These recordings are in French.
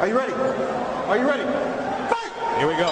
Are you ready? Are you ready? Fight! Here we go.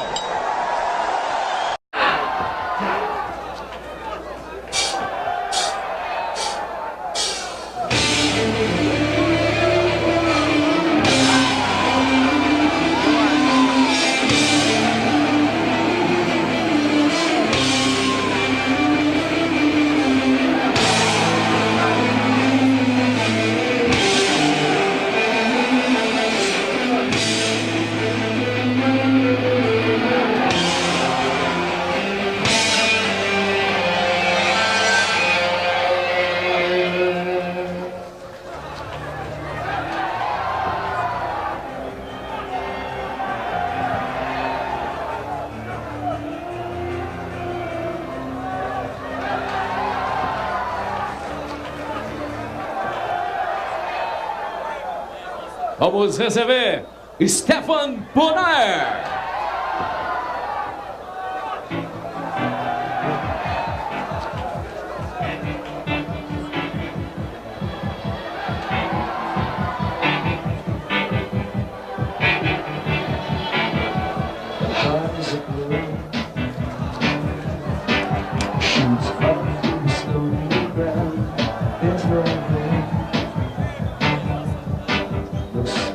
Vamos receber Stephan Bonnar.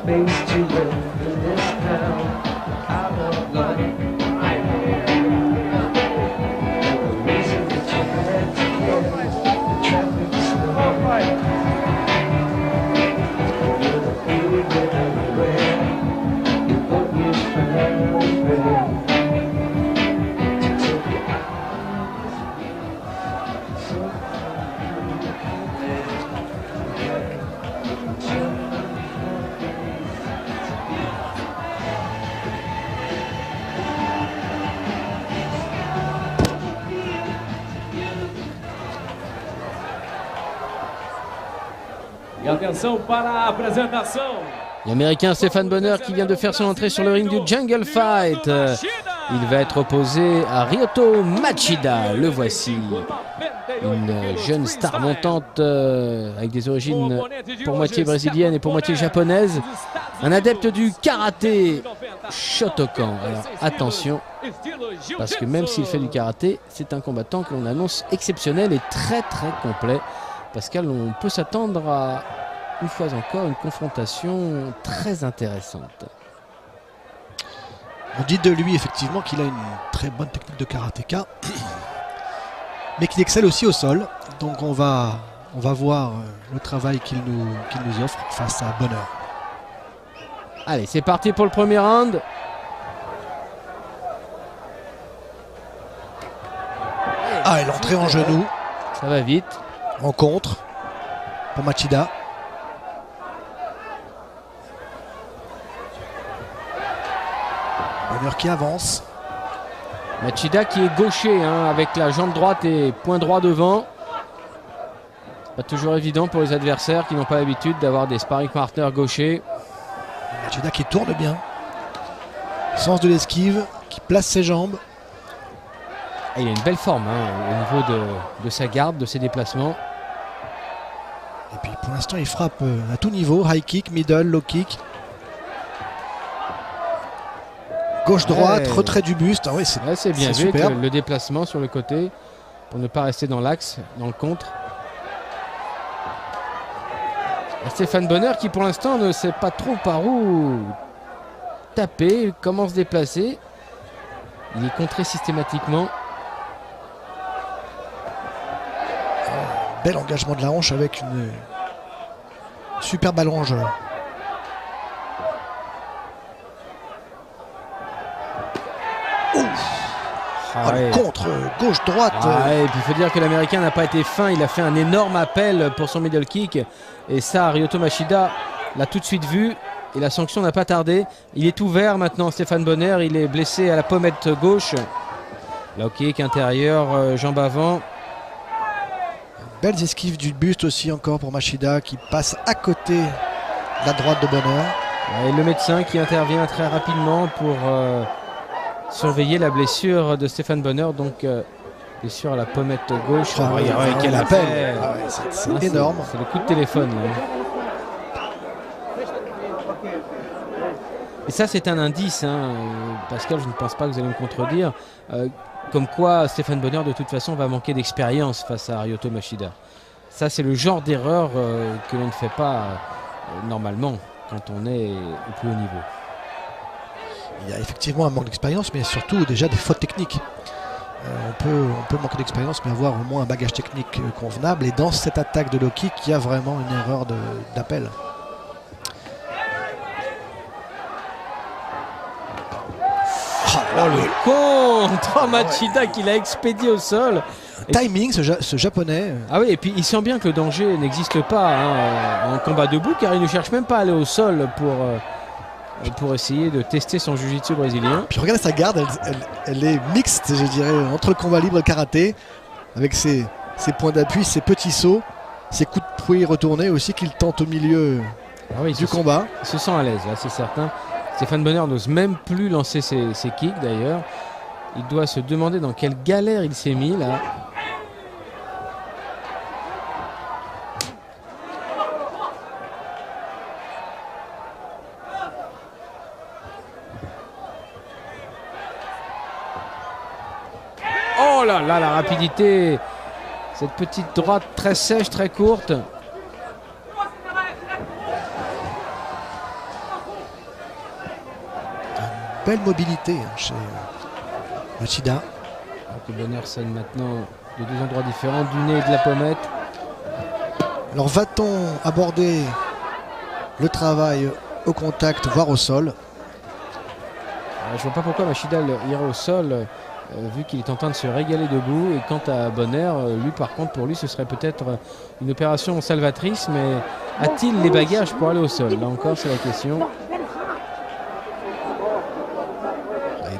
Space to live in this town. Out of luck, I the reason that you had to get the traffic slow. You're the beauty that everywhere. You put me found to take your eyes so E atenção para a apresentação. L'Américain Stephan Bonnar qui vient de faire son entrée sur le ring du Jungle Fight. Il va être opposé à Ryoto Machida. Le voici. Une jeune star montante avec des origines pour moitié brésiliennes et pour moitié japonaises. Un adepte du karaté Shotokan. Alors attention, parce que même s'il fait du karaté, c'est un combattant que l'on annonce exceptionnel et très très complet. Pascal, on peut s'attendre à, une fois encore, une confrontation très intéressante. On dit de lui effectivement qu'il a une très bonne technique de karatéka, mais qu'il excelle aussi au sol. Donc on va voir le travail qu'il nous offre face à Bonnar. Allez, c'est parti pour le premier round. Ah, et l'entrée en genou. Ça va vite. En contre pour Machida. Bonnar qui avance. Machida qui est gaucher avec la jambe droite et point droit devant. Pas toujours évident pour les adversaires qui n'ont pas l'habitude d'avoir des sparring partners gauchers. Machida qui tourne bien. Sens de l'esquive, qui place ses jambes. Et il a une belle forme au niveau de sa garde, de ses déplacements. Et puis pour l'instant il frappe à tout niveau, high kick, middle, low kick. Gauche-droite, retrait du buste. Ah oui, c'est bien vu avec le déplacement sur le côté pour ne pas rester dans l'axe, dans le contre. Et Stephan Bonnar qui pour l'instant ne sait pas trop par où taper, il commence à se déplacer. Il est contré systématiquement. Bel engagement de la hanche avec une superbe allonge. Le contre, gauche-droite. Et puis il faut dire que l'Américain n'a pas été fin, il a fait un énorme appel pour son middle kick. Et ça, Ryoto Machida l'a tout de suite vu. Et la sanction n'a pas tardé. Il est ouvert maintenant, Stephan Bonnar. Il est blessé à la pommette gauche. Low kick intérieur, jambe avant. Belles esquives du buste aussi encore pour Machida qui passe à côté de la droite de Bonnar. Et le médecin qui intervient très rapidement pour surveiller la blessure de Stephan Bonnar. Donc blessure à la pommette gauche. Quel appel. C'est énorme. C'est le coup de téléphone. Et ça, c'est un indice, hein. Pascal, je ne pense pas que vous allez me contredire, comme quoi Stéphane Bonner, de toute façon, va manquer d'expérience face à Ryoto Machida. Ça, c'est le genre d'erreur que l'on ne fait pas normalement quand on est au plus haut niveau. Il y a effectivement un manque d'expérience, mais surtout déjà des fautes techniques. On peut manquer d'expérience, mais avoir au moins un bagage technique convenable. Et dans cette attaque de low kick, il y a vraiment une erreur d'appel. Oh, le contre Machida qui l'a expédié au sol. Timing, ce japonais. Ah oui, et puis il sent bien que le danger n'existe pas en combat debout, car il ne cherche même pas à aller au sol pour essayer de tester son jiu-jitsu brésilien. Puis regarde sa garde, elle est mixte, je dirais, entre le combat libre et le karaté, avec ses points d'appui, ses petits sauts, ses coups de pied retournés aussi qu'il tente au milieu du combat. Il se sent à l'aise, là, c'est certain. Stéphane Bonner n'ose même plus lancer ses kicks d'ailleurs. Il doit se demander dans quelle galère il s'est mis là. Oh là là, la rapidité. Cette petite droite très sèche, très courte. Belle mobilité chez Machida. Bonner sonne maintenant de deux endroits différents, du nez et de la pommette. Alors va-t-on aborder le travail au contact, voire au sol? Je vois pas pourquoi Machida irait au sol, vu qu'il est en train de se régaler debout. Et quant à Bonner, lui par contre, pour lui ce serait peut-être une opération salvatrice, mais a-t-il les bagages pour aller au sol? Là encore c'est la question.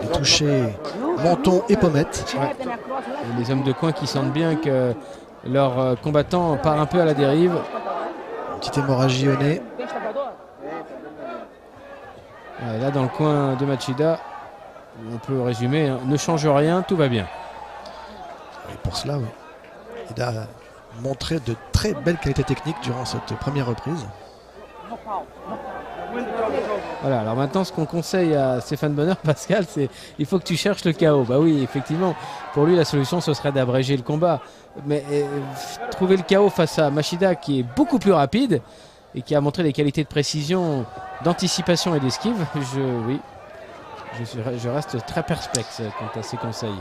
Il est touché menton et pommette. Ouais. Et les hommes de coin qui sentent bien que leur combattant part un peu à la dérive. Petite hémorragie au nez. Ouais, là dans le coin de Machida, on peut résumer, hein, ne change rien, tout va bien. Et pour cela, oui. Il a montré de très belles qualités techniques durant cette première reprise. Voilà, alors maintenant ce qu'on conseille à Stéphane Bonner, Pascal, c'est il faut que tu cherches le chaos. Bah oui, effectivement, pour lui la solution ce serait d'abréger le combat. Mais trouver le chaos face à Machida qui est beaucoup plus rapide et qui a montré des qualités de précision, d'anticipation et d'esquive, je reste très perplexe quant à ces conseils.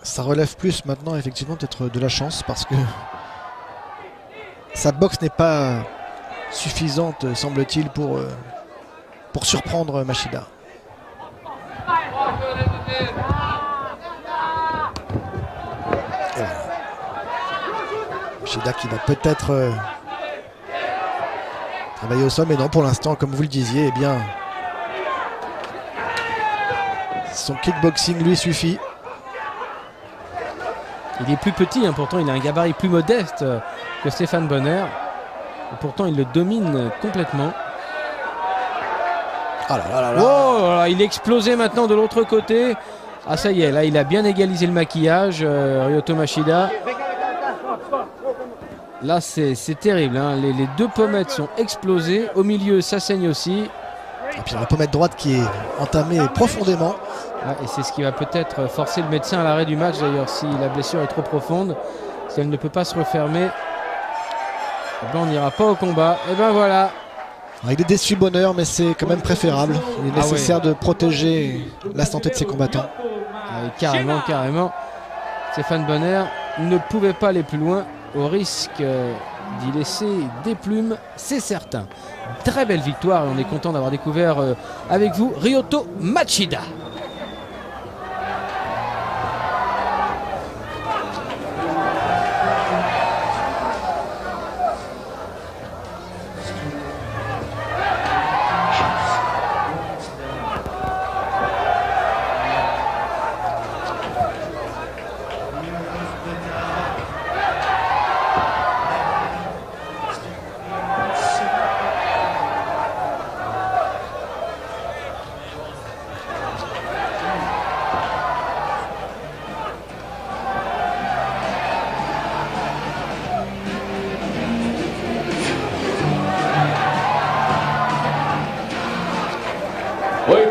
Ça relève plus maintenant effectivement peut-être de la chance parce que sa boxe n'est pas suffisante semble-t-il pour surprendre Machida. Et voilà. Machida qui va peut-être travailler au sol, mais non, pour l'instant, comme vous le disiez, eh bien, son kickboxing lui suffit. Il est plus petit, hein, pourtant il a un gabarit plus modeste que Stéphane Bonner. Et pourtant il le domine complètement. Ah là là là là. Oh, il est explosé maintenant de l'autre côté. Ah ça y est, là il a bien égalisé le maquillage, Ryoto Machida. Là c'est terrible, hein. Les deux pommettes sont explosées. Au milieu ça saigne aussi. Et puis la pommette droite qui est entamée profondément. Ouais, et c'est ce qui va peut-être forcer le médecin à l'arrêt du match d'ailleurs si la blessure est trop profonde. Si elle ne peut pas se refermer, eh ben, on n'ira pas au combat. Et ben voilà. Il est déçu Bonner, mais c'est quand même préférable. Il est nécessaire de protéger la santé de ses combattants. Carrément, carrément. Stéphane Bonner ne pouvait pas aller plus loin au risque d'y laisser des plumes, c'est certain. Très belle victoire et on est content d'avoir découvert avec vous Ryoto Machida.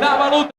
oitava luta.